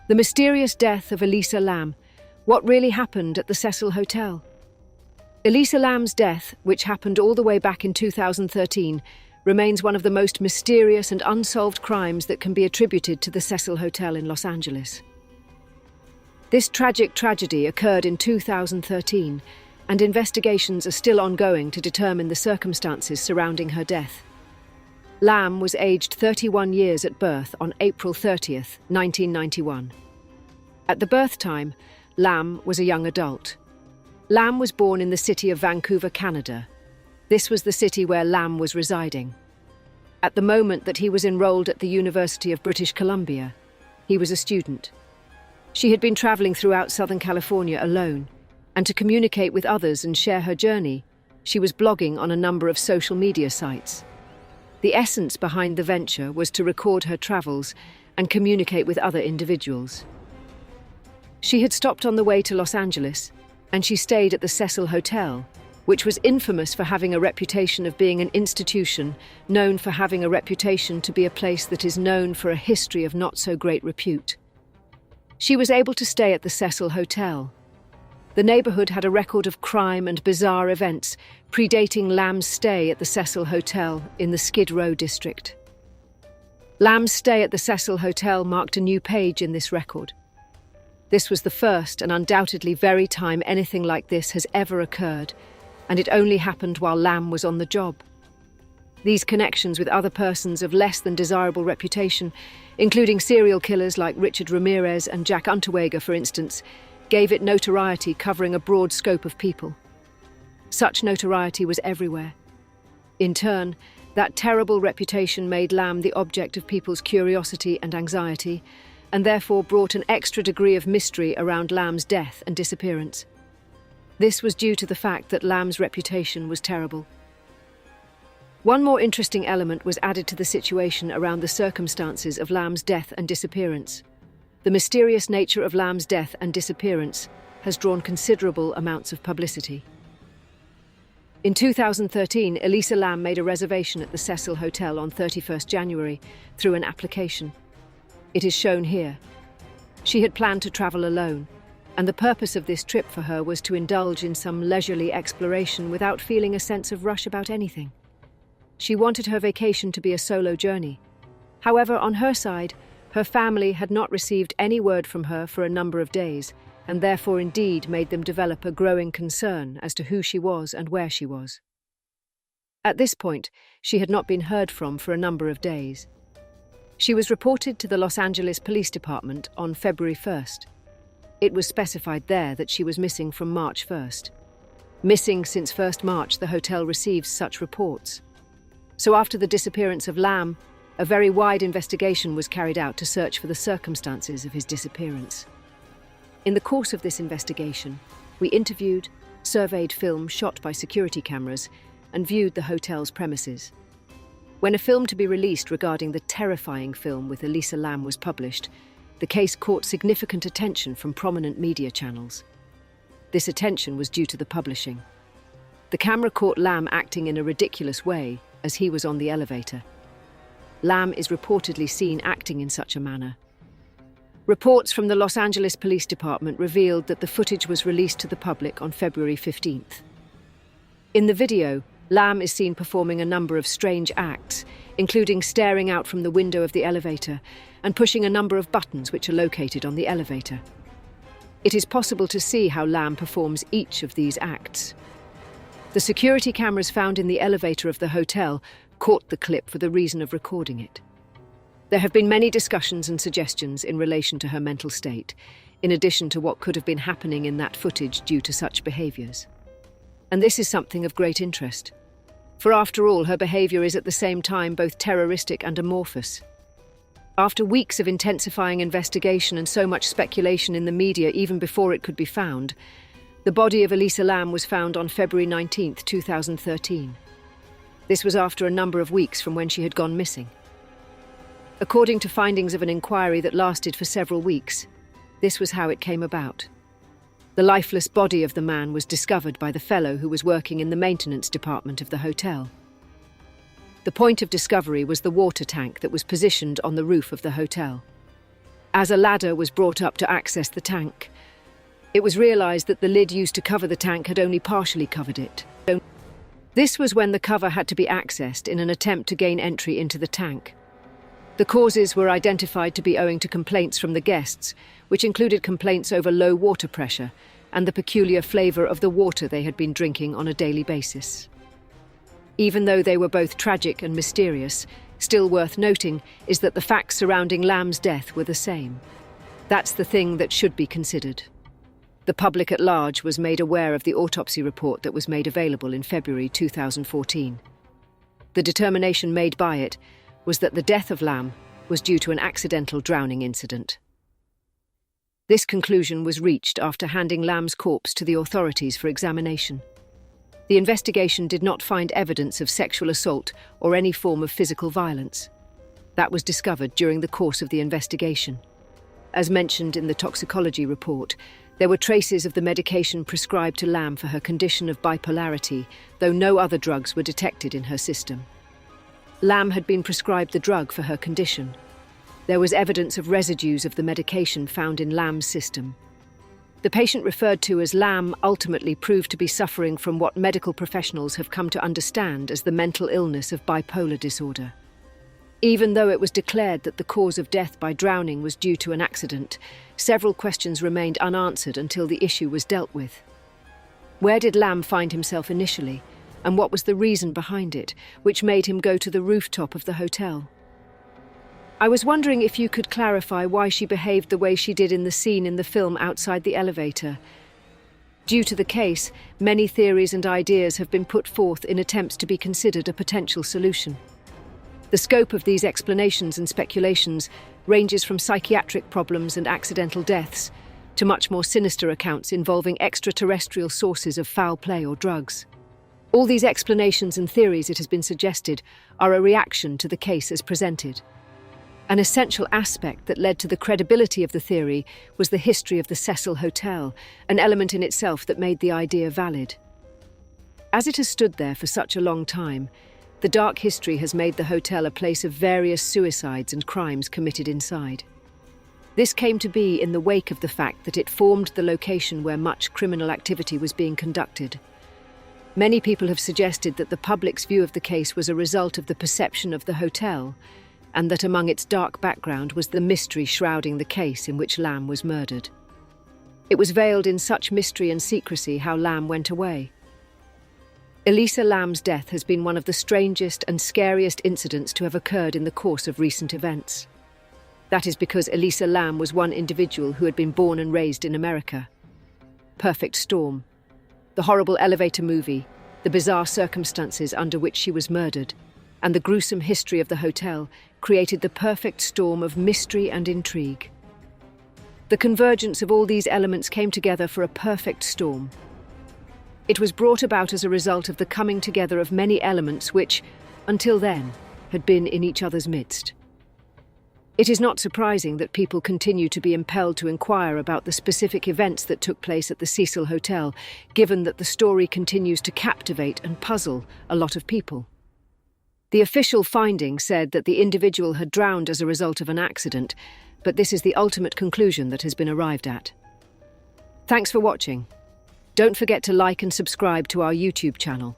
The mysterious death of Elisa Lam. What really happened at the Cecil Hotel? Elisa Lam's death, which happened all the way back in 2013, remains one of the most mysterious and unsolved crimes that can be attributed to the Cecil Hotel in Los Angeles. This tragic tragedy occurred in 2013, and investigations are still ongoing to determine the circumstances surrounding her death. Lam was aged 31 years at birth on April 30th, 1991. At the birth time, Lam was a young adult. Lam was born in the city of Vancouver, Canada. This was the city where Lam was residing. At the moment that he was enrolled at the University of British Columbia, he was a student. She had been traveling throughout Southern California alone, and to communicate with others and share her journey, she was blogging on a number of social media sites. The essence behind the venture was to record her travels and communicate with other individuals. She had stopped on the way to Los Angeles, and she stayed at the Cecil Hotel, which was infamous for having a reputation of being an institution, known for having a reputation to be a place that is known for a history of not so great repute. She was able to stay at the Cecil Hotel. The neighborhood had a record of crime and bizarre events, predating Lam's stay at the Cecil Hotel in the Skid Row district. Lam's stay at the Cecil Hotel marked a new page in this record. This was the first and undoubtedly very time anything like this has ever occurred, and it only happened while Lam was on the job. These connections with other persons of less than desirable reputation, including serial killers like Richard Ramirez and Jack Unterweger, for instance, gave it notoriety covering a broad scope of people. Such notoriety was everywhere. In turn, that terrible reputation made Lam the object of people's curiosity and anxiety, and therefore brought an extra degree of mystery around Lam's death and disappearance. This was due to the fact that Lam's reputation was terrible. One more interesting element was added to the situation around the circumstances of Lam's death and disappearance. The mysterious nature of Lam's death and disappearance has drawn considerable amounts of publicity. In 2013, Elisa Lam made a reservation at the Cecil Hotel on 31st January through an application. It is shown here. She had planned to travel alone, and the purpose of this trip for her was to indulge in some leisurely exploration without feeling a sense of rush about anything. She wanted her vacation to be a solo journey. However, on her side, her family had not received any word from her for a number of days, and therefore indeed made them develop a growing concern as to who she was and where she was. At this point, she had not been heard from for a number of days. She was reported to the Los Angeles Police Department on February 1st. It was specified there that she was missing from March 1st. Missing since 1st March, the hotel receives such reports. So after the disappearance of Lam, a very wide investigation was carried out to search for the circumstances of his disappearance. In the course of this investigation, we interviewed, surveyed film shot by security cameras, and viewed the hotel's premises. When a film to be released regarding the terrifying film with Elisa Lam was published, the case caught significant attention from prominent media channels. This attention was due to the publishing. The camera caught Lam acting in a ridiculous way as he was on the elevator. Lam is reportedly seen acting in such a manner. Reports from the Los Angeles Police Department revealed that the footage was released to the public on February 15th. In the video, Lam is seen performing a number of strange acts, including staring out from the window of the elevator and pushing a number of buttons which are located on the elevator. It is possible to see how Lam performs each of these acts. The security cameras found in the elevator of the hotel caught the clip for the reason of recording it. There have been many discussions and suggestions in relation to her mental state, in addition to what could have been happening in that footage due to such behaviours. And this is something of great interest. For after all, her behaviour is at the same time both terroristic and amorphous. After weeks of intensifying investigation and so much speculation in the media even before it could be found, the body of Elisa Lam was found on February 19, 2013. This was after a number of weeks from when she had gone missing. According to findings of an inquiry that lasted for several weeks, this was how it came about. The lifeless body of the man was discovered by the fellow who was working in the maintenance department of the hotel. The point of discovery was the water tank that was positioned on the roof of the hotel. as a ladder was brought up to access the tank. It was realized that the lid used to cover the tank had only partially covered it. This was when the cover had to be accessed in an attempt to gain entry into the tank. The causes were identified to be owing to complaints from the guests, which included complaints over low water pressure and the peculiar flavor of the water they had been drinking on a daily basis. Even though they were both tragic and mysterious, still worth noting is that the facts surrounding Lam's death were the same. That's the thing that should be considered. The public at large was made aware of the autopsy report that was made available in February 2014. The determination made by it was that the death of Lam was due to an accidental drowning incident. This conclusion was reached after handing Lam's corpse to the authorities for examination. The investigation did not find evidence of sexual assault or any form of physical violence. That was discovered during the course of the investigation. As mentioned in the toxicology report, there were traces of the medication prescribed to Lam for her condition of bipolarity, though no other drugs were detected in her system. Lam had been prescribed the drug for her condition. There was evidence of residues of the medication found in Lam's system. The patient referred to as Lam ultimately proved to be suffering from what medical professionals have come to understand as the mental illness of bipolar disorder. Even though it was declared that the cause of death by drowning was due to an accident, several questions remained unanswered until the issue was dealt with. Where did Lam find himself initially, and what was the reason behind it, which made him go to the rooftop of the hotel? I was wondering if you could clarify why she behaved the way she did in the scene in the film outside the elevator. Due to the case, many theories and ideas have been put forth in attempts to be considered a potential solution. The scope of these explanations and speculations ranges from psychiatric problems and accidental deaths to much more sinister accounts involving extraterrestrial sources of foul play or drugs. All these explanations and theories, it has been suggested, are a reaction to the case as presented. An essential aspect that led to the credibility of the theory was the history of the Cecil Hotel, an element in itself that made the idea valid. As it has stood there for such a long time, the dark history has made the hotel a place of various suicides and crimes committed inside. This came to be in the wake of the fact that it formed the location where much criminal activity was being conducted. Many people have suggested that the public's view of the case was a result of the perception of the hotel, and that among its dark background was the mystery shrouding the case in which Lam was murdered. It was veiled in such mystery and secrecy how Lam went away. Elisa Lam's death has been one of the strangest and scariest incidents to have occurred in the course of recent events. That is because Elisa Lam was one individual who had been born and raised in America. Perfect Storm, the horrible elevator movie, the bizarre circumstances under which she was murdered, and the gruesome history of the hotel created the perfect storm of mystery and intrigue. The convergence of all these elements came together for a perfect storm. It was brought about as a result of the coming together of many elements which, until then, had been in each other's midst. It is not surprising that people continue to be impelled to inquire about the specific events that took place at the Cecil Hotel, given that the story continues to captivate and puzzle a lot of people. The official finding said that the individual had drowned as a result of an accident, but this is the ultimate conclusion that has been arrived at. Thanks for watching. Don't forget to like and subscribe to our YouTube channel.